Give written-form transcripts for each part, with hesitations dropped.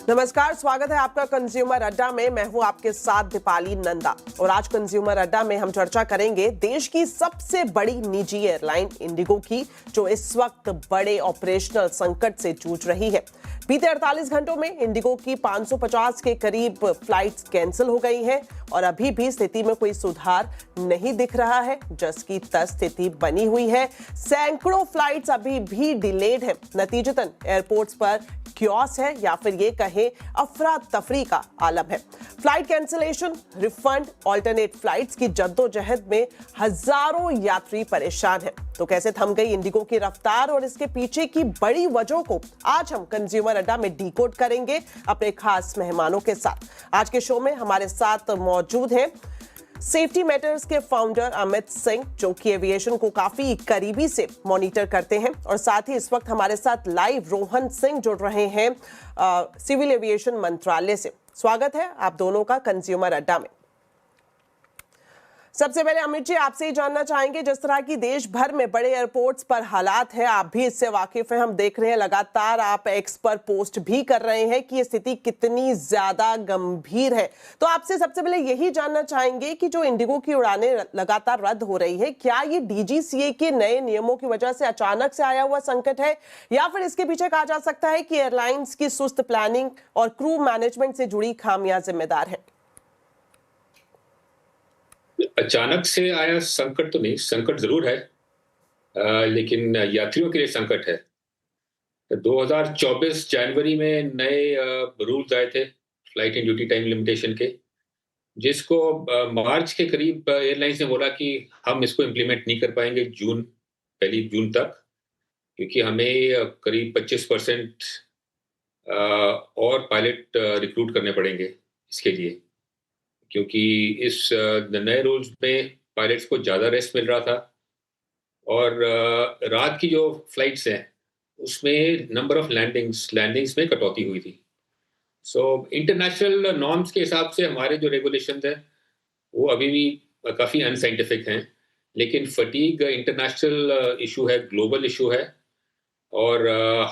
नमस्कार, स्वागत है आपका कंज्यूमर अड्डा में। मैं हूं आपके साथ दीपाली नंदा और आज कंज्यूमर अड्डा में हम चर्चा करेंगे देश की सबसे बड़ी निजी एयरलाइन इंडिगो की, जो इस वक्त बड़े ऑपरेशनल संकट से जूझ रही है। बीते 48 घंटों में इंडिगो की 550 के करीब फ्लाइट्स कैंसिल हो गई हैं और अभी भी स्थिति में कोई सुधार नहीं दिख रहा है। जस की तस स्थिति बनी हुई है। सैकड़ों फ्लाइट्स अभी भी डिलेड है। नतीजतन एयरपोर्ट्स पर क्योस है या फिर ये कहें अफरा तफरी का आलम है। Flight cancellation, refund, alternate flights की जद्दोजहद में हजारों यात्री परेशान हैं। तो कैसे थम गई इंडिगो की रफ्तार और इसके पीछे की बड़ी वजहों को आज हम कंज्यूमर अड्डा में डिकोड करेंगे अपने खास मेहमानों के साथ। आज के शो में हमारे साथ मौजूद हैं सेफ्टी मैटर्स के फाउंडर अमित सिंह, जो कि एविएशन को काफी करीबी से मॉनिटर करते हैं, और साथ ही इस वक्त हमारे साथ लाइव रोहन सिंह जुड़ रहे हैं सिविल एविएशन मंत्रालय से। स्वागत है आप दोनों का कंज्यूमर अड्डा में। सबसे पहले अमित जी, आपसे ही जानना चाहेंगे, जिस तरह की देश भर में बड़े एयरपोर्ट्स पर हालात है, आप भी इससे वाकिफ हैं, हम देख रहे हैं, लगातार आप एक्स पर पोस्ट भी कर रहे हैं कि ये स्थिति कितनी ज्यादा गंभीर है। तो आपसे सबसे पहले यही जानना चाहेंगे कि जो इंडिगो की उड़ानें लगातार रद्द हो रही है, क्या ये डीजीसीए के नए नियमों की वजह से अचानक से आया हुआ संकट है, या फिर इसके पीछे कहा जा सकता है कि एयरलाइंस की सुस्त प्लानिंग और क्रू मैनेजमेंट से जुड़ी खामियां जिम्मेदार है? अचानक से आया संकट तो नहीं, संकट जरूर है, लेकिन यात्रियों के लिए संकट है। 2024 जनवरी में नए रूल्स आए थे flight and duty time limitation के, जिसको मार्च के करीब एयरलाइंस ने बोला कि हम इसको इम्प्लीमेंट नहीं कर पाएंगे पहली जून तक, क्योंकि हमें करीब 25% और पायलट रिक्रूट करने पड़ेंगे इसके लिए, क्योंकि इस नए रूल्स में पायलट्स को ज़्यादा रेस्ट मिल रहा था और रात की जो फ्लाइट्स हैं उसमें नंबर ऑफ लैंडिंग्स में कटौती हुई थी। सो इंटरनेशनल नॉर्म्स के हिसाब से हमारे जो रेगुलेशंस हैं वो अभी भी काफ़ी अनसाइंटिफिक हैं, लेकिन फटीग इंटरनेशनल इशू है, ग्लोबल इशू है, और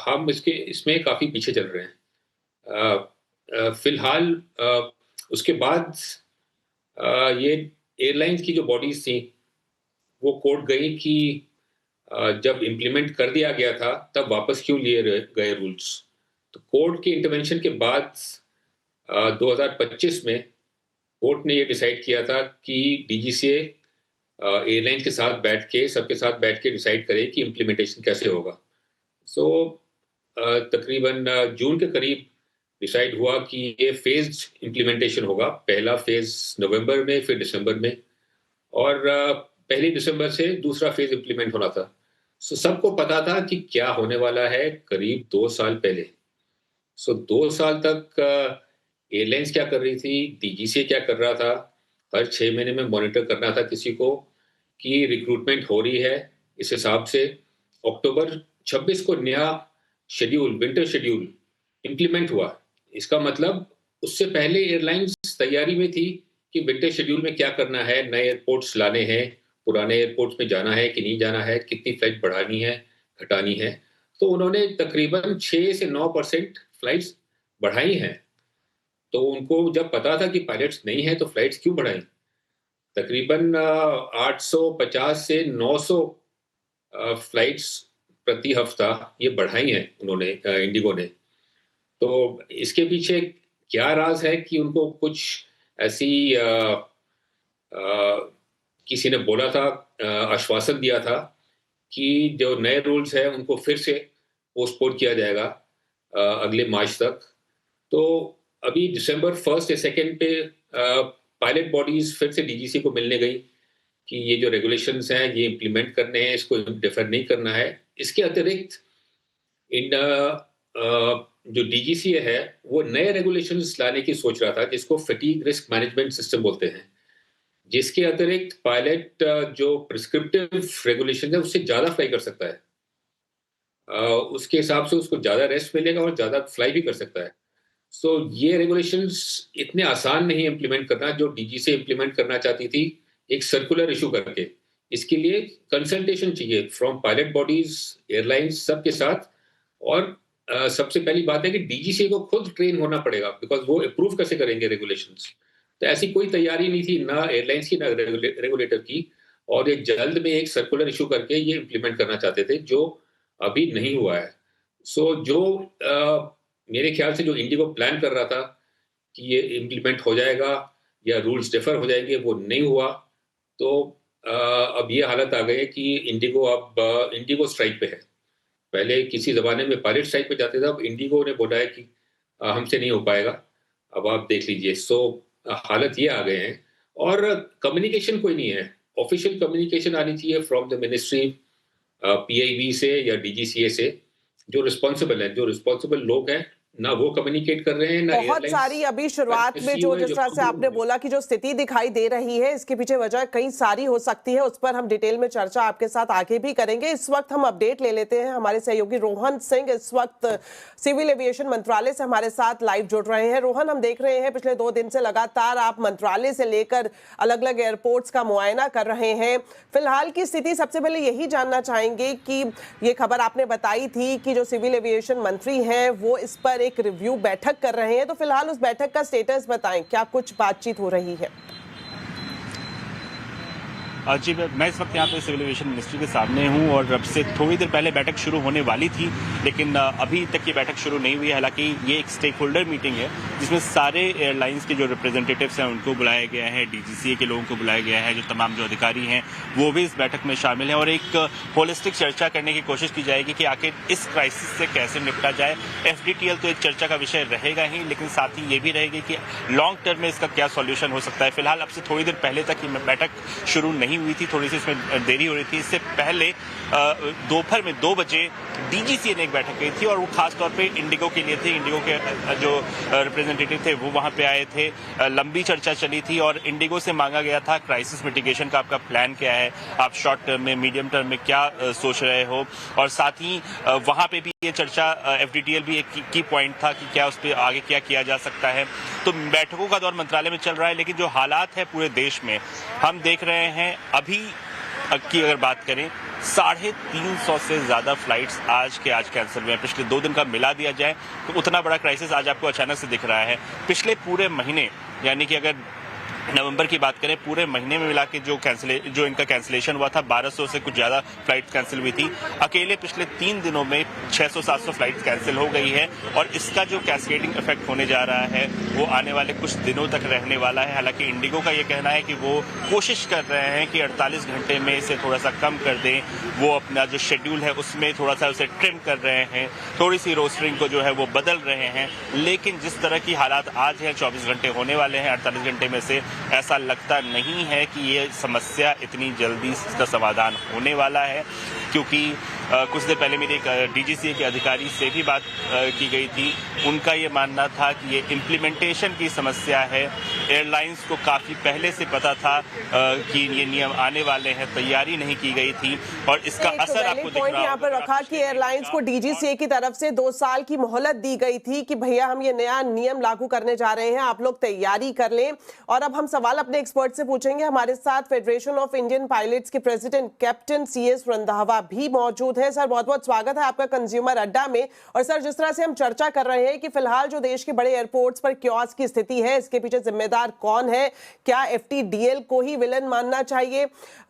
हम इसमें काफ़ी पीछे चल रहे हैं। फिलहाल उसके बाद ये एयरलाइंस की जो बॉडीज थी वो कोर्ट गई कि जब इम्प्लीमेंट कर दिया गया था तब वापस क्यों लिए गए रूल्स। तो कोर्ट के इंटरवेंशन के बाद 2025 में कोर्ट ने ये डिसाइड किया था कि डीजीसीए एयरलाइंस के साथ सबके साथ बैठ के डिसाइड करे कि इम्प्लीमेंटेशन कैसे होगा। सो तकरीबन जून के करीब डिसाइड हुआ कि ये फेज्ड इम्प्लीमेंटेशन होगा। पहला फेज नवंबर में, फिर दिसंबर में, और पहली दिसंबर से दूसरा फेज इम्प्लीमेंट होना था। सो सबको पता था कि क्या होने वाला है करीब 2 साल पहले। सो 2 साल तक एयरलाइंस क्या कर रही थी, डीजीसीए क्या कर रहा था, हर 6 महीने में मॉनिटर करना था किसी को कि रिक्रूटमेंट हो रही है। इस हिसाब से अक्टूबर 26 को नया विंटर शेड्यूल इम्प्लीमेंट हुआ। इसका मतलब उससे पहले एयरलाइंस तैयारी में थी कि विंटर शेड्यूल में क्या करना है, नए एयरपोर्ट्स लाने हैं, पुराने एयरपोर्ट्स में जाना है कि नहीं जाना है, कितनी फ्लाइट बढ़ानी है, घटानी है। तो उन्होंने तकरीबन 6 से 9% फ्लाइट्स बढ़ाई हैं। तो उनको जब पता था कि पायलट्स नहीं है तो फ्लाइट्स क्यों बढ़ाई। तकरीबन 850 से 900 फ्लाइट्स प्रति हफ्ता ये बढ़ाई हैं उन्होंने, इंडिगो ने। तो इसके पीछे क्या राज है कि उनको कुछ ऐसी किसी ने बोला था, आश्वासन दिया था कि जो नए रूल्स हैं उनको फिर से पोस्टपोन किया जाएगा अगले मार्च तक। तो अभी दिसंबर 1 या 2 पे पायलट बॉडीज फिर से डीजीसी को मिलने गई कि ये जो रेगुलेशंस हैं ये इम्प्लीमेंट करने हैं, इसको डिफर नहीं करना है। इसके अतिरिक्त इन जो डीजीसी है वो नए रेगुलेशंस लाने की सोच रहा था, जिसको फटीग रिस्क मैनेजमेंट सिस्टम बोलते हैं, जिसके अतिरिक्त पायलट जो प्रिस्क्रिप्टिव रेगुलेशन है उससे ज़्यादा फ्लाई कर सकता है। उसके हिसाब से उसको ज़्यादा रेस्ट मिलेगा और ज़्यादा फ्लाई भी कर सकता है। सो ये रेगुलेशंस इतने आसान नहीं इम्प्लीमेंट करना जो डीजीसी इम्प्लीमेंट करना चाहती थी, एक सर्कुलर इशू करके। इसके लिए कंसल्टेशन चाहिए फ्रॉम पायलट बॉडीज, एयरलाइंस, सबके साथ, और सबसे पहली बात है कि डीजीसीए को खुद ट्रेन होना पड़ेगा, बिकॉज़ वो अप्रूव कैसे करेंगे रेगुलेशंस? तो ऐसी कोई तैयारी नहीं थी, ना एयरलाइंस की, ना रेगुलेटर की, और ये जल्द में एक सर्कुलर इश्यू करके ये इम्प्लीमेंट करना चाहते थे, जो अभी नहीं हुआ है। सो जो मेरे ख्याल से जो इंडिगो प्लान कर रहा था कि ये इम्प्लीमेंट हो जाएगा या रूल्स डिफर हो जाएँगे, वो नहीं हुआ। तो अब ये हालत आ गई है कि इंडिगो स्ट्राइक पे है। पहले किसी ज़माने में पायलट स्ट्राइक पे जाते थे, अब इंडिगो ने बोला है कि हमसे नहीं हो पाएगा, अब आप देख लीजिए। सो हालत ये आ गए हैं, और कम्युनिकेशन कोई नहीं है। ऑफ़िशियल कम्युनिकेशन आनी चाहिए फ्रॉम द मिनिस्ट्री, पीआईबी से या डीजीसीए से, जो रिस्पॉन्सिबल लोग हैं, ना वो कम्युनिकेट कर रहे हैं, ना बहुत एयरलाइंस सारी अभी का शुरुआत में सीईओ है जिस जो तरह खुद से आपने बोल रहे हैं। बोला कि जो स्थिति दिखाई दे रही है, इसके पीछे वजह कई सारी हो सकती है, उस पर हम डिटेल में चर्चा आपके साथ आगे भी करेंगे। इस वक्त हम अपडेट ले लेते हैं। हमारे सहयोगी रोहन सिंह इस वक्त सिविल एविएशन मंत्रालय से हमारे साथ लाइव जुड़ रहे हैं। रोहन, हम देख रहे हैं पिछले 2 दिन से लगातार आप मंत्रालय से लेकर अलग अलग एयरपोर्ट्स का मुआयना कर रहे हैं। फिलहाल की स्थिति, सबसे पहले यही जानना चाहेंगे कि ये खबर आपने बताई थी कि जो सिविल एविएशन मंत्री हैं वो इस पर एक रिव्यू बैठक कर रहे हैं, तो फिलहाल उस बैठक का स्टेटस बताएं, क्या कुछ बातचीत हो रही है? जी, मैं इस वक्त यहाँ पे सिविल एविएशन मिनिस्ट्री के सामने हूँ और अब से थोड़ी देर पहले बैठक शुरू होने वाली थी, लेकिन अभी तक ये बैठक शुरू नहीं हुई है। हालांकि ये एक स्टेक होल्डर मीटिंग है जिसमें सारे एयरलाइंस के जो रिप्रेजेंटेटिव्स हैं उनको बुलाया गया है, डीजीसीए के लोगों को बुलाया गया है, जो तमाम जो अधिकारी हैं वो भी इस बैठक में शामिल हैं, और एक होलिस्टिक चर्चा करने की कोशिश की जाएगी कि आखिर इस क्राइसिस से कैसे निपटा जाए। एफडीटीएल तो एक चर्चा का विषय रहेगा ही, लेकिन साथ ही ये भी रहेगी कि लॉन्ग टर्म में इसका क्या सॉल्यूशन हो सकता है। फिलहाल अब से थोड़ी देर पहले तक ये बैठक शुरू नहीं हुई थी, थोड़ी सी इसमें देरी हो रही थी। इससे पहले दोपहर में 2 बजे डीजीसीए ने एक बैठक की थी, और वो खास तौर पे इंडिगो के लिए थी। इंडिगो के जो रिप्रेजेंटेटिव थे वो वहां पे आए थे। लंबी चर्चा चली थी और इंडिगो से मांगा गया था क्राइसिस मिटिगेशन का आपका प्लान क्या है, आप शॉर्ट टर्म में, मीडियम टर्म में क्या सोच रहे हो, और साथ ही वहां पे भी ये चर्चा, एफडीटीएल भी एक की पॉइंट था कि क्या उस पर आगे क्या किया जा सकता है। तो बैठकों का दौर मंत्रालय में चल रहा है, लेकिन जो हालात है पूरे देश में हम देख रहे हैं, अभी की अगर बात करें 350 से ज्यादा फ्लाइट्स आज कैंसिल हुए हैं। पिछले 2 दिन का मिला दिया जाए तो उतना बड़ा क्राइसिस आज आपको अचानक से दिख रहा है। पिछले पूरे महीने, यानी कि अगर नवंबर की बात करें, पूरे महीने में मिला के जो इनका कैंसिलेशन हुआ था, 1200 से कुछ ज्यादा फ्लाइट्स कैंसिल हुई थी। अकेले पिछले 3 दिनों में 600-700 फ्लाइट्स कैंसिल हो गई है, और इसका जो कैस्केडिंग इफेक्ट होने जा रहा है वो आने वाले कुछ दिनों तक रहने वाला है। हालांकि इंडिगो का ये कहना है कि वो कोशिश कर रहे हैं कि 48 घंटे में इसे थोड़ा सा कम कर दें। वो अपना जो शेड्यूल है उसमें थोड़ा सा उसे ट्रिम कर रहे हैं, थोड़ी सी रोस्टरिंग को जो है वो बदल रहे हैं। लेकिन जिस तरह की हालात आज हैं, 24 घंटे होने वाले हैं, 48 घंटे में से ऐसा लगता नहीं है कि ये समस्या इतनी जल्दी इसका समाधान होने वाला है, क्योंकि कुछ देर पहले मेरे एक डीजीसीए के अधिकारी से भी बात की गई थी। उनका ये मानना था कि ये इम्प्लीमेंटेशन की समस्या है। एयरलाइंस को काफ़ी पहले से पता था कि ये नियम आने वाले हैं, तैयारी नहीं की गई थी, और इसका असर आपको दिख रहा है। यहाँ पर रखा कि एयरलाइंस को डीजीसीए की तरफ से 2 साल की मोहलत दी गई थी कि भैया हम ये नया नियम लागू करने जा रहे हैं, आप लोग तैयारी कर लें। और अब हम सवाल अपने एक्सपर्ट से पूछेंगे। हमारे साथ फेडरेशन ऑफ इंडियन पायलट्स के प्रेसिडेंट कैप्टन सीएस रंधावा भी मौजूद है। सर, बहुत बहुत स्वागत है आपका कंज्यूमर अड्डा में। और सर, जिस तरह से हम चर्चा कर रहे हैं कि फिलहाल जो देश के बड़े एयरपोर्ट्स पर क्योस की स्थिति है, इसके पीछे जिम्मेदार कौन है? क्या एफटीडीएल को ही विलन मानना चाहिए?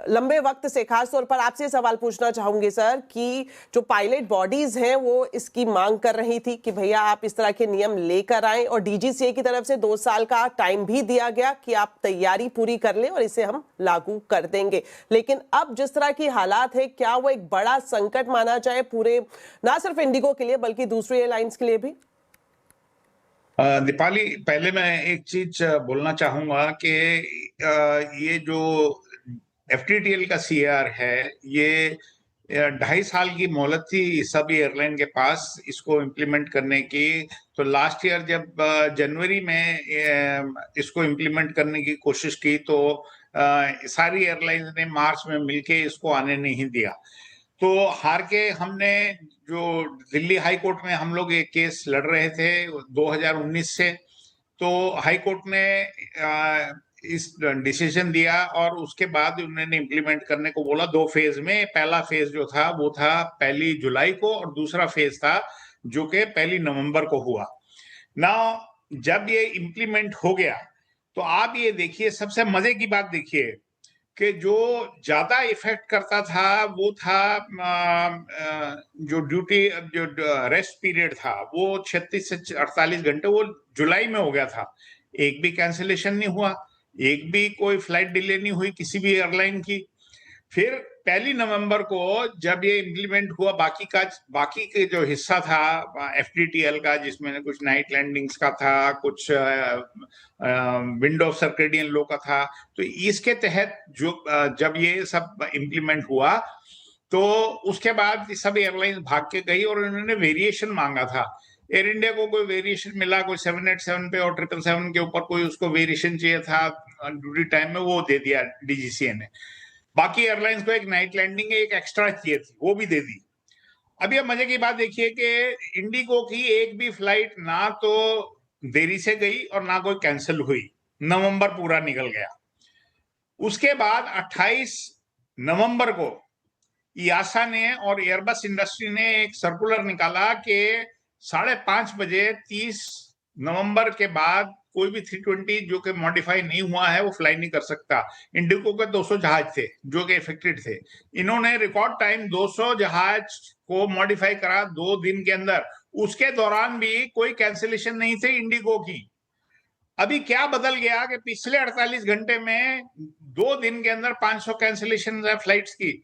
लंबे वक्त से, खासतौर पर आपसे सवाल पूछना चाहूंगी सर कि जो पायलट बॉडीज हैं वो इसकी मांग कर रही थी कि भैया आप इस तरह के नियम लेकर आए, और डीजीसीए की तरफ से 2 साल का टाइम भी दिया गया कि आप तैयारी पूरी कर लें और इसे हम लागू कर देंगे। लेकिन अब जिस तरह की हालात है, क्या वो एक बड़ा संकट माना जाए पूरे, ना सिर्फ इंडिगो के लिए बल्कि दूसरी एयरलाइंस के लिए भी? दीपाली, पहले मैं एक चीज बोलना चाहूंगा कि ये जो एफटीटीएल का सीआर है, ये 2.5 साल की मोहलत थी सभी एयरलाइन के पास इसको इम्प्लीमेंट करने की। तो लास्ट ईयर जब जनवरी में इसको इम्प्लीमेंट करने की कोशिश की तो सारी एयरलाइंस ने मार्च में मिलके इसको आने नहीं दिया। तो हार के हमने जो दिल्ली हाई कोर्ट में हम लोग एक केस लड़ रहे थे 2019 से, तो हाई कोर्ट ने इस डिसीजन दिया और उसके बाद उन्होंने इम्प्लीमेंट करने को बोला 2 फेज में। पहला फेज जो था वो था 1 जुलाई को, और दूसरा फेज था जो कि 1 नवंबर को हुआ ना। जब ये इम्प्लीमेंट हो गया तो आप ये देखिए, सबसे मजे की बात देखिए कि जो ज्यादा इफेक्ट करता था वो था जो ड्यूटी, जो रेस्ट पीरियड था वो 36 से 48 घंटे, वो जुलाई में हो गया था। एक भी कैंसिलेशन नहीं हुआ, एक भी कोई फ्लाइट डिले नहीं हुई किसी भी एयरलाइन की। फिर 1 नवंबर को जब ये इम्प्लीमेंट हुआ, बाकी के जो हिस्सा था एफडीटीएल का, जिसमें कुछ नाइट लैंडिंग्स का था, कुछ विंड ऑफ सर्केडियन लो का था, तो इसके तहत जो जब ये सब इम्प्लीमेंट हुआ तो उसके बाद सब एयरलाइंस भाग के गई और उन्होंने वेरिएशन मांगा था। एयर इंडिया को कोई वेरिएशन मिला, कोई 787 पे और 777 के ऊपर कोई उसको वेरिएशन चाहिए था ड्यूटी टाइम में, वो दे दिया डीजीसीए ने। बाकी एयरलाइंस को एक नाइट लैंडिंग एक एक्स्ट्रा चाहिए थी, वो भी दे दी। अब ये मजे की बात देखिए कि इंडिगो की एक भी फ्लाइट ना तो देरी से गई और ना कोई कैंसिल हुई। नवंबर पूरा निकल गया। उसके बाद 28 नवंबर को यासा ने और एयरबस इंडस्ट्री ने एक सर्कुलर निकाला कि 5:30 बजे 30 नवंबर के बाद कोई भी 320 जो कि मॉडिफाई नहीं हुआ है वो फ्लाई नहीं कर सकता। इंडिगो के 200 जहाज थे जो कि इफेक्टेड थे। इन्होंने रिकॉर्ड टाइम 200 जहाज को मॉडिफाई करा 2 दिन के अंदर। उसके दौरान भी कोई कैंसिलेशन नहीं थे इंडिगो की। अभी क्या बदल गया कि पिछले 48 घंटे में 2 दिन के अंदर 500 कैंसिलेशन है फ्लाइट्स की।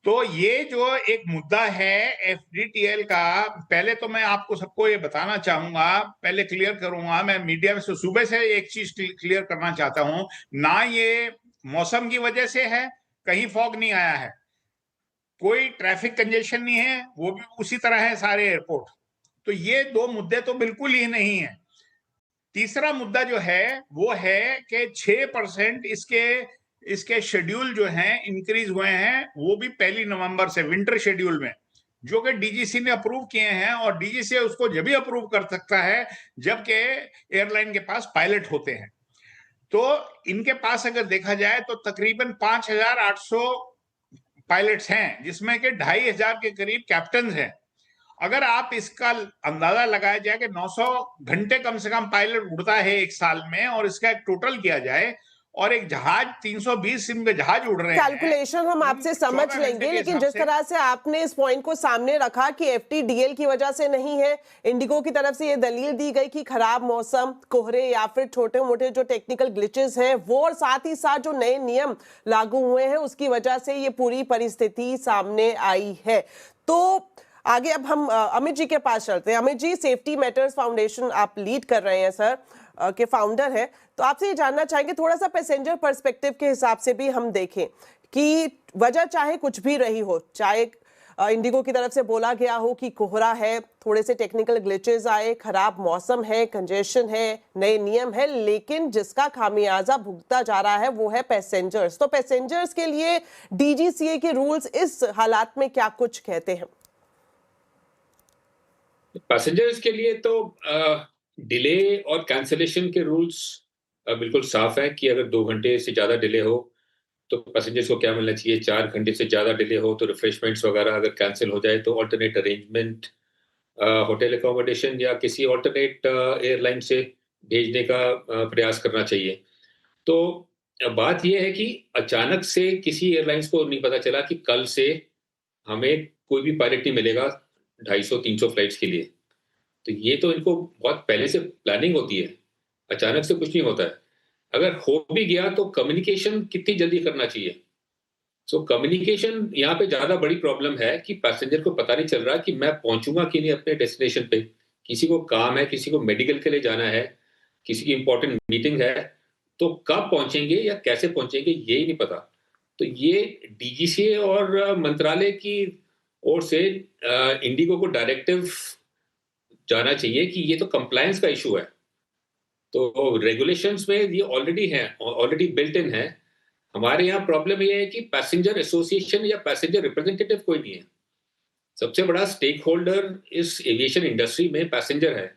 तो ये जो एक मुद्दा है एफडीटीएल का, पहले तो मैं आपको सबको ये बताना चाहूंगा, पहले क्लियर करूंगा, मैं मीडिया में से सुबह से एक चीज क्लियर करना चाहता हूं, ना ये मौसम की वजह से है, कहीं फॉग नहीं आया है, कोई ट्रैफिक कंजेशन नहीं है, वो भी उसी तरह है सारे एयरपोर्ट। तो ये 2 मुद्दे तो बिल्कुल ही नहीं है। तीसरा मुद्दा जो है वो है कि 6% इसके शेड्यूल जो हैं इंक्रीज हुए हैं, वो भी 1 नवंबर से विंटर शेड्यूल में, जो कि डीजीसी ने अप्रूव किए हैं। और डीजीसी उसको जब भी अप्रूव कर सकता है जबकि एयरलाइन के पास पायलट होते हैं। तो इनके पास अगर देखा जाए तो तकरीबन 5,800 पायलट्स हैं, जिसमें के 2,500 के करीब कैप्टन हैं। अगर आप इसका अंदाजा लगाया जाए कि 900 घंटे कम से कम पायलट उड़ता है एक साल में, और इसका एक टोटल किया जाए, और एक जहाज 320 सिम के जहाज उड़ रहे हैं, कैलकुलेशन हम आपसे समझ लेंगे, लेकिन जिस तरह से आपने इस पॉइंट को सामने रखा कि एफटीडीएल की वजह से नहीं है, इंडिगो की तरफ से ये दलील दी गई कि खराब मौसम, कोहरे या फिर छोटे मोटे जो टेक्निकल ग्लिचेस हैं वो, और साथ ही साथ जो नए नियम लागू हुए हैं उसकी वजह से ये पूरी परिस्थिति सामने आई है। तो आगे अब हम अमित जी के पास चलते हैं। Amit ji, safety matters foundation आप लीड कर रहे हैं सर, के फाउंडर है, तो आपसे ये जानना चाहेंगे थोड़ा सा पैसेंजर पर्सपेक्टिव के हिसाब से भी हम देखें कि वजह चाहे कुछ भी रही हो, चाहे इंडिगो की तरफ से बोला गया हो कि कोहरा है, थोड़े से टेक्निकल ग्लिचेस आए, खराब मौसम है, कंजेशन है, नए नियम है, लेकिन जिसका खामियाजा भुगता जा रहा है वो है पैसेंजर्स। तो पैसेंजर्स के लिए डीजीसीए के रूल्स इस हालात में क्या कुछ कहते हैं? पैसेंजर्स के लिए तो डिले और कैंसिलेशन के रूल्स बिल्कुल साफ है कि अगर 2 घंटे से ज़्यादा डिले हो तो पैसेंजर्स को क्या मिलना चाहिए, 4 घंटे से ज़्यादा डिले हो तो रिफ्रेशमेंट्स वगैरह अगर कैंसिल हो जाए तो ऑल्टरनेट अरेंजमेंट, होटल अकोमोडेशन या किसी ऑल्टरनेट एयरलाइन से भेजने का प्रयास करना चाहिए। तो बात यह है कि अचानक से किसी एयरलाइंस को नहीं पता चला कि कल से हमें कोई भी पायलट नहीं मिलेगा 250-300 फ्लाइट्स के लिए। तो ये तो इनको बहुत पहले से प्लानिंग होती है, अचानक से कुछ नहीं होता है। अगर हो भी गया तो कम्युनिकेशन कितनी जल्दी करना चाहिए। सो कम्युनिकेशन यहाँ पे ज़्यादा बड़ी प्रॉब्लम है कि पैसेंजर को पता नहीं चल रहा कि मैं पहुँचूँगा कि नहीं अपने डेस्टिनेशन पे। किसी को काम है, किसी को मेडिकल के लिए जाना है, किसी की इम्पोर्टेंट मीटिंग है, तो कब पहुँचेंगे या कैसे पहुँचेंगे यही नहीं पता। तो ये डीजीसीए और मंत्रालय की ओर से इंडिगो को डायरेक्टिव जाना चाहिए कि ये तो कंप्लायंस का इशू है। तो रेगुलेशंस में ये ऑलरेडी है, ऑलरेडी बिल्ट इन है। हमारे यहाँ प्रॉब्लम ये है कि पैसेंजर एसोसिएशन या पैसेंजर रिप्रेजेंटेटिव कोई नहीं है। सबसे बड़ा स्टेक होल्डर इस एविएशन इंडस्ट्री में पैसेंजर है,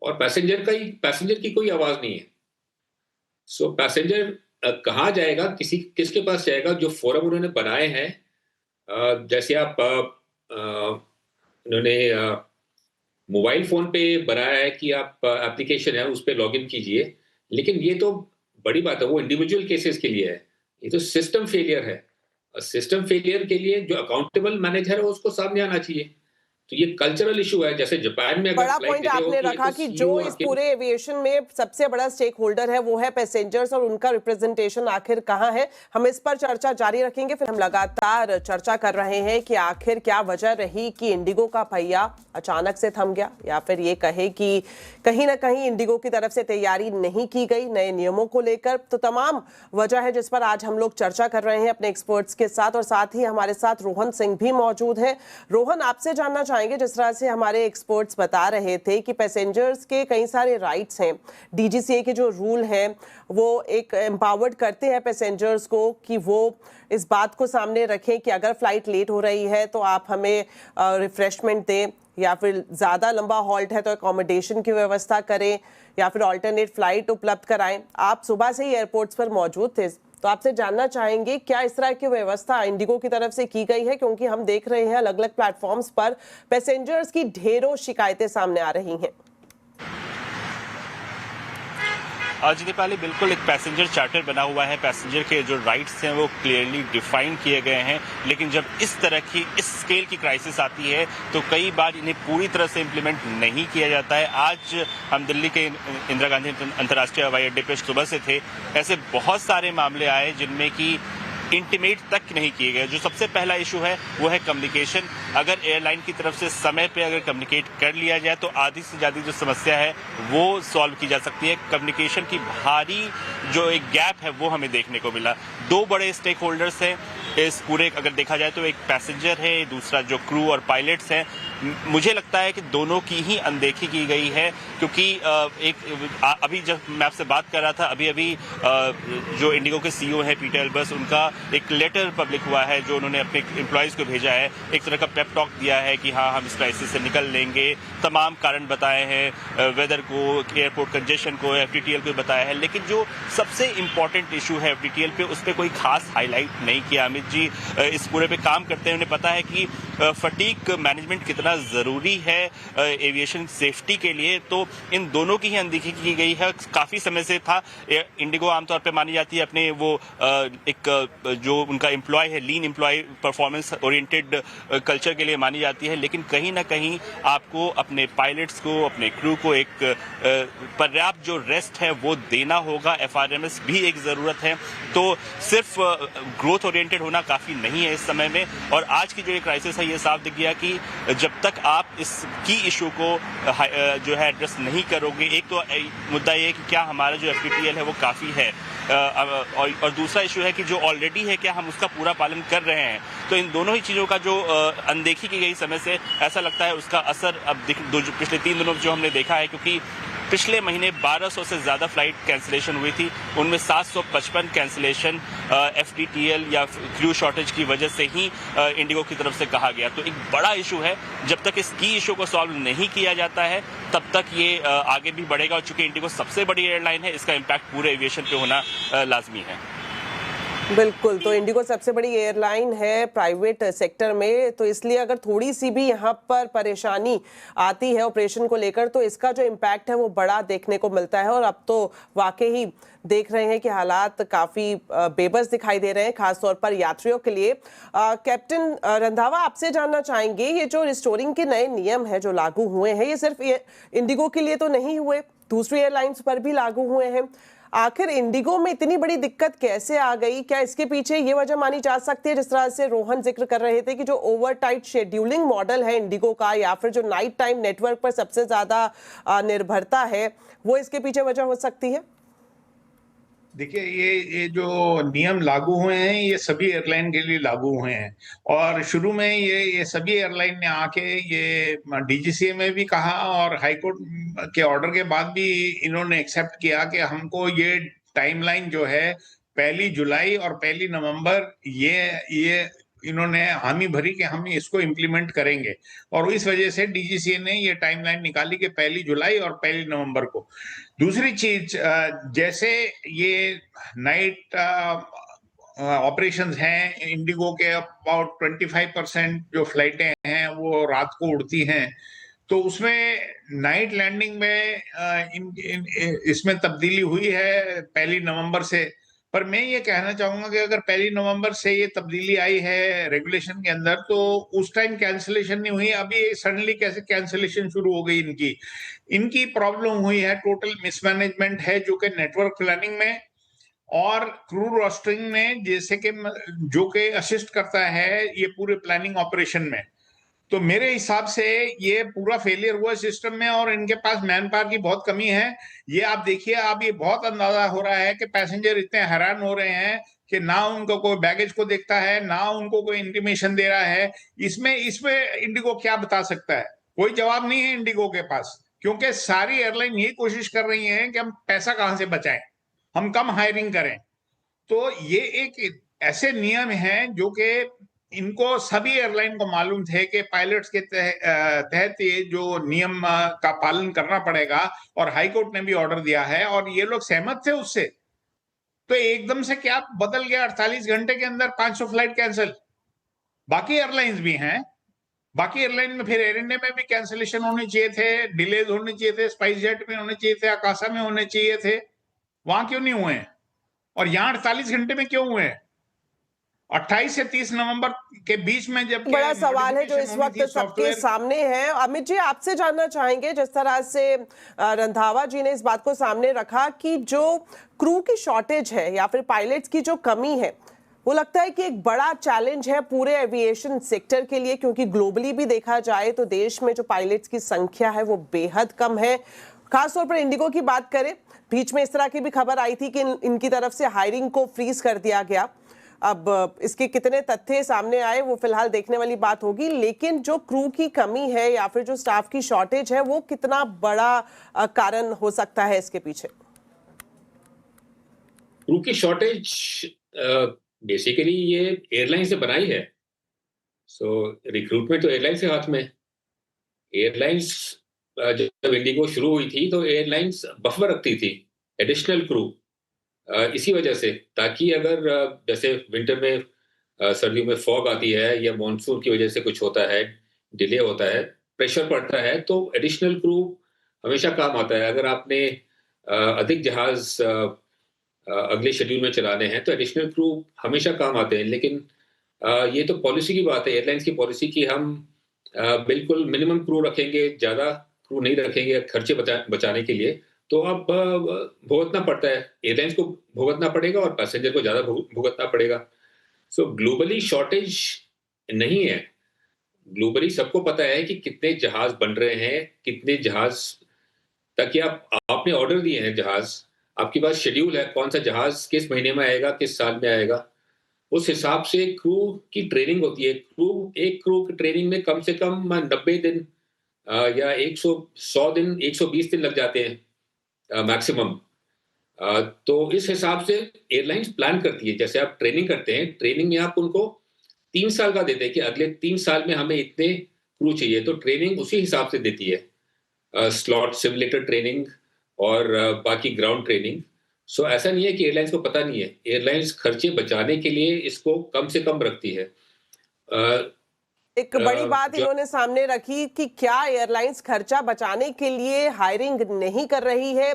और पैसेंजर की कोई आवाज नहीं है। सो पैसेंजर कहाँ जाएगा, किसके पास जाएगा? जो फोरम उन्होंने बनाए हैं, जैसे आप उन्होंने मोबाइल फ़ोन पे बनाया है कि आप एप्लीकेशन है, उस पे लॉगिन कीजिए, लेकिन ये तो बड़ी बात है, वो इंडिविजुअल केसेज़ के लिए है। ये तो सिस्टम फेलियर है। सिस्टम फेलियर के लिए जो अकाउंटेबल मैनेजर है, उसको सामने आना चाहिए। तो ये कल्चरल इश्यू है, जैसे जापान में अगर बड़ा फ्लाइट पॉइंट डिले आपने होगी, रखा तो कि जो सीईओ इस आपके पूरे एविएशन में सबसे बड़ा स्टेक होल्डर है वो है पैसेंजर्स, और उनका रिप्रेजेंटेशन आखिर कहाँ है। हम इस पर चर्चा जारी रखेंगे। फिर हम लगातार चर्चा कर रहे हैं कि आखिर क्या वजह रही कि इंडिगो का पहिया अचानक से थम गया, या फिर ये कहे कि कहीं ना कहीं इंडिगो की तरफ से तैयारी नहीं की गई नए नियमों को लेकर। तो तमाम वजह है जिस पर आज हम लोग चर्चा कर रहे हैं अपने एक्सपर्ट्स के साथ, और साथ ही हमारे साथ रोहन सिंह भी मौजूद हैं। रोहन, आपसे जानना चाहेंगे, जिस तरह से हमारे एक्सपर्ट्स बता रहे थे कि पैसेंजर्स के कई सारे राइट्स हैं, डीजीसीए के जो रूल हैं वो एक एम्पावर्ड करते हैं पैसेंजर्स को कि वो इस बात को सामने रखें कि अगर फ्लाइट लेट हो रही है तो आप हमें रिफ्रेशमेंट दें, या फिर ज़्यादा लंबा हॉल्ट है तो अकोमोडेशन की व्यवस्था करें, या फिर ऑल्टरनेट फ्लाइट उपलब्ध कराएं। आप सुबह से ही एयरपोर्ट्स पर मौजूद थे, तो आपसे जानना चाहेंगे क्या इस तरह की व्यवस्था इंडिगो की तरफ से की गई है, क्योंकि हम देख रहे हैं अलग अलग प्लेटफॉर्म्स पर पैसेंजर्स की ढेरों शिकायतें सामने आ रही हैं। जी दीपाली, बिल्कुल एक पैसेंजर चार्टर बना हुआ है, पैसेंजर के जो राइट्स हैं वो क्लियरली डिफाइन किए गए हैं, लेकिन जब इस तरह की इस स्केल की क्राइसिस आती है तो कई बार इन्हें पूरी तरह से इम्प्लीमेंट नहीं किया जाता है। आज हम दिल्ली के इंदिरा गांधी अंतर्राष्ट्रीय हवाई अड्डे पर सुबह से थे, ऐसे बहुत सारे मामले आए जिनमें कि इंटीमेट तक नहीं किए गए। जो सबसे पहला इशू है वो है कम्युनिकेशन। अगर एयरलाइन की तरफ से समय पे अगर कम्युनिकेट कर लिया जाए तो आधी से ज़्यादा जो समस्या है वो सॉल्व की जा सकती है। कम्युनिकेशन की भारी जो एक गैप है वो हमें देखने को मिला। दो बड़े स्टेक होल्डर्स हैं इस पूरे, अगर देखा जाए तो एक पैसेंजर है, दूसरा जो क्रू और पायलट्स हैं। मुझे लगता है कि दोनों की ही अनदेखी की गई है, क्योंकि अभी जब मैं आपसे बात कर रहा था, अभी जो इंडिगो के सीईओ है पीटर एल्बर्स, उनका एक लेटर पब्लिक हुआ है जो उन्होंने अपने एम्प्लॉयज़ को भेजा है। एक तरह का पेप टॉक दिया है कि हाँ, हम इस क्राइसिस से निकल लेंगे, तमाम कारण बताए हैं, वेदर को, एयरपोर्ट कंजेशन को, एफडीटीएल को बताया है। लेकिन जो सबसे इम्पॉर्टेंट इशू है एफडीटीएल पे, उस पर कोई खास हाईलाइट नहीं किया। अमित जी इस पूरे पे काम करते हैं, उन्हें पता है कि फटीक मैनेजमेंट कितना ज़रूरी है एविएशन सेफ्टी के लिए, तो इन दोनों की ही अनदेखी की गई है। काफ़ी समय से था। इंडिगो आमतौर पे मानी जाती है अपने वो एक जो उनका एम्प्लॉय है, लीन एम्प्लॉय परफॉर्मेंस ओरिएंटेड कल्चर के लिए मानी जाती है, लेकिन कहीं ना कहीं आपको अपने पायलट्स को, अपने क्रू को एक पर्याप्त जो रेस्ट है वो देना होगा। एफआरएमएस भी एक ज़रूरत है, तो सिर्फ ग्रोथ ओरिएंटेड होना काफ़ी नहीं है इस समय में। और आज की जो ये क्राइसिस है ये साफ दिख गया कि जब तक आप इस की इशू को जो है एड्रेस नहीं करोगे, एक तो मुद्दा ये है कि क्या हमारा जो एफडीटीएल है वो काफ़ी है, और दूसरा इशू है कि जो ऑलरेडी है क्या हम उसका पूरा पालन कर रहे हैं। तो इन दोनों ही चीज़ों का जो अनदेखी की गई समय से, ऐसा लगता है उसका असर अब पिछले 3 दिनों में जो हमने देखा है, क्योंकि पिछले महीने 1200 से ज़्यादा फ्लाइट कैंसिलेशन हुई थी, उनमें 755 कैंसिलेशन एफडीटीएल या क्रू शॉर्टेज की वजह से ही इंडिगो की तरफ से कहा गया। तो एक बड़ा इशू है, जब तक इस की इशू को सॉल्व नहीं किया जाता है तब तक ये आगे भी बढ़ेगा। और चूंकि इंडिगो सबसे बड़ी एयरलाइन है, इसका इम्पैक्ट पूरे एविएशन पे होना लाजमी है। बिल्कुल, तो इंडिगो सबसे बड़ी एयरलाइन है प्राइवेट सेक्टर में, तो इसलिए अगर थोड़ी सी भी यहाँ पर परेशानी आती है ऑपरेशन को लेकर तो इसका जो इम्पैक्ट है वो बड़ा देखने को मिलता है। और अब तो वाकई ही देख रहे हैं कि हालात काफ़ी बेबस दिखाई दे रहे हैं, खासतौर पर यात्रियों के लिए। कैप्टन रंधावा, आपसे जानना चाहेंगे, ये जो रिस्टोरिंग के नए नियम हैं जो लागू हुए हैं, ये सिर्फ इंडिगो के लिए तो नहीं हुए, दूसरी एयरलाइंस पर भी लागू हुए हैं। आखिर इंडिगो में इतनी बड़ी दिक्कत कैसे आ गई? क्या इसके पीछे ये वजह मानी जा सकती है, जिस तरह से रोहन जिक्र कर रहे थे, कि जो ओवर टाइट शेड्यूलिंग मॉडल है इंडिगो का, या फिर जो नाइट टाइम नेटवर्क पर सबसे ज्यादा निर्भरता है, वो इसके पीछे वजह हो सकती है? देखिए, ये जो नियम लागू हुए हैं ये सभी एयरलाइन के लिए लागू हुए हैं, और शुरू में ये सभी एयरलाइन ने आके ये डीजीसीए में भी कहा और हाईकोर्ट के ऑर्डर के बाद भी इन्होंने एक्सेप्ट किया कि हमको ये टाइमलाइन जो है 1 जुलाई और 1 नवंबर, ये इन्होंने हामी भरी कि हम इसको इम्प्लीमेंट करेंगे। और इस वजह से डीजीसीए ने ये टाइमलाइन निकाली कि 1 जुलाई और 1 नवंबर को। दूसरी चीज, जैसे ये नाइट ऑपरेशंस हैं, इंडिगो के अबाउट 25% जो फ्लाइटें हैं वो रात को उड़ती हैं, तो उसमें नाइट लैंडिंग में इसमें तब्दीली हुई है 1 नवंबर से। पर मैं ये कहना चाहूंगा कि अगर 1 नवंबर से ये तब्दीली आई है रेगुलेशन के अंदर, तो उस टाइम कैंसिलेशन नहीं हुई, अभी सडनली कैसे कैंसिलेशन शुरू हो गई इनकी प्रॉब्लम हुई है। टोटल मिसमैनेजमेंट है जो कि नेटवर्क प्लानिंग में और क्रू रोस्टरिंग में, जैसे कि जो कि असिस्ट करता है ये पूरे प्लानिंग ऑपरेशन में। तो मेरे हिसाब से ये पूरा फेलियर हुआ सिस्टम में और इनके पास मैन पावर की बहुत कमी है। ये आप देखिए, अब ये बहुत अंदाजा हो रहा है कि पैसेंजर इतने हैरान हो रहे हैं कि ना उनको कोई बैगेज को देखता है, ना उनको कोई इंटीमेशन दे रहा है। इसमें इंडिगो क्या बता सकता है? कोई जवाब नहीं है इंडिगो के पास, क्योंकि सारी एयरलाइन यही कोशिश कर रही हैं कि हम पैसा कहां से बचाएं, हम कम हायरिंग करें। तो ये एक ऐसे नियम हैं जो कि इनको सभी एयरलाइन को मालूम थे कि पायलट्स के तहत ये जो नियम का पालन करना पड़ेगा, और हाईकोर्ट ने भी ऑर्डर दिया है और ये लोग सहमत थे उससे। तो एकदम से क्या बदल गया? 48 घंटे के अंदर 500 फ्लाइट कैंसिल। बाकी एयरलाइंस भी हैं, बाकी एयरलाइन में फिर एयर इंडिया में भी कैंसिलेशन होने चाहिए थे, डिलेज होने चाहिए थे, स्पाइस जेट में होने चाहिए थे, आकाशा में होने चाहिए थे। वहां क्यों नहीं हुए? और यहां 48 घंटे में क्यों हुए? 28 से 30 नवंबर के बीच में जब बड़ा सवाल है जो इस वक्त सबके सामने है। अमित जी, आपसे जानना चाहेंगे, जिस तरह से रंधावा जी ने इस बात को सामने रखा कि जो क्रू की शॉर्टेज है या फिर पायलट्स की जो कमी है, वो लगता है कि एक बड़ा चैलेंज है पूरे एविएशन सेक्टर के लिए, क्योंकि ग्लोबली भी देखा जाए तो देश में जो पायलट्स की संख्या है वो बेहद कम है। खासतौर पर इंडिगो की बात करें, बीच में इस तरह की भी खबर आई थी कि इनकी तरफ से हायरिंग को फ्रीज कर दिया गया। अब इसके कितने तथ्य सामने आए वो फिलहाल देखने वाली बात होगी, लेकिन जो क्रू की कमी है या फिर जो स्टाफ की शॉर्टेज है वो कितना बड़ा कारण हो सकता है इसके पीछे? क्रू की शॉर्टेज बेसिकली ये एयरलाइन से बनाई है। रिक्रूटमेंट तो एयरलाइन से हाथ में। एयरलाइंस जब इंडिगो शुरू हुई थी तो एयरलाइंस बफर रखती थी एडिशनल क्रू, इसी वजह से, ताकि अगर जैसे विंटर में सर्दियों में फॉग आती है या मॉनसून की वजह से कुछ होता है, डिले होता है, प्रेशर पड़ता है, तो एडिशनल क्रू हमेशा काम आता है। अगर आपने अधिक जहाज अगले शेड्यूल में चलाने हैं तो एडिशनल क्रू हमेशा काम आते हैं। लेकिन ये तो पॉलिसी की बात है, एयरलाइंस की पॉलिसी की हम बिल्कुल मिनिमम क्रू रखेंगे, ज़्यादा क्रू नहीं रखेंगे खर्चे बचाने के लिए। तो अब भुगतना पड़ता है, एयरलाइंस को भुगतना पड़ेगा और पैसेंजर को ज़्यादा भुगतना पड़ेगा। ग्लोबली शॉर्टेज नहीं है। ग्लोबली सबको पता है कि कितने जहाज बन रहे हैं, कितने जहाज ताकि आपने ऑर्डर दिए हैं जहाज, आपके पास शेड्यूल है कौन सा जहाज किस महीने में आएगा, किस साल में आएगा। उस हिसाब से क्रू की ट्रेनिंग होती है। एक क्रू की ट्रेनिंग में कम से कम 90 दिन या 100 दिन, 120 दिन लग जाते हैं मैक्सिमम। तो इस हिसाब से एयरलाइंस प्लान करती है। जैसे आप ट्रेनिंग करते हैं, ट्रेनिंग में आप उनको 3 साल का देते हैं कि अगले 3 साल में हमें इतने क्रू चाहिए, तो ट्रेनिंग उसी हिसाब से देती है, स्लॉट सिमुलेटर ट्रेनिंग और बाकी ग्राउंड ट्रेनिंग। ऐसा नहीं है कि एयरलाइंस को पता नहीं है, एयरलाइंस खर्चे बचाने के लिए इसको कम से कम रखती है। एक बड़ी बात इन्होंने सामने रखी कि क्या एयरलाइंस खर्चा बचाने के लिए हायरिंग नहीं कर रही है।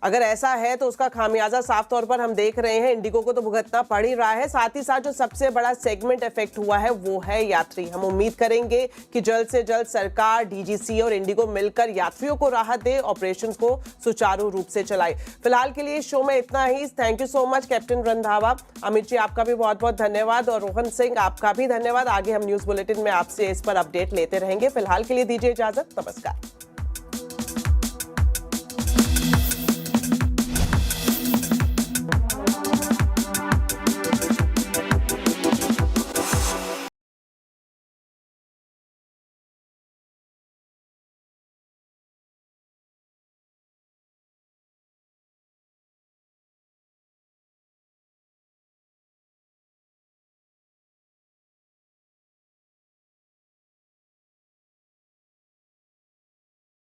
अगर ऐसा है तो उसका खामियाजा साफ तौर पर हम देख रहे हैं, इंडिगो को तो भुगतना पड़ ही रहा है। साथ ही साथ जो सबसे बड़ा सेगमेंट इफेक्ट हुआ है वो है यात्री। हम उम्मीद करेंगे कि जल्द से जल्द सरकार, डीजीसी और इंडिगो मिलकर यात्रियों को राहत दे, ऑपरेशन को सुचारू रूप से चलाए। फिलहाल के लिए शो में इतना ही। Thank you so much captain Randhawa. Amit ji, आपका भी बहुत बहुत धन्यवाद, और रोहन सिंह, आपका भी धन्यवाद। आगे हम न्यूज बुलेटिन में आपसे इस पर अपडेट लेते रहेंगे। फिलहाल के लिए दीजिए इजाजत, नमस्कार।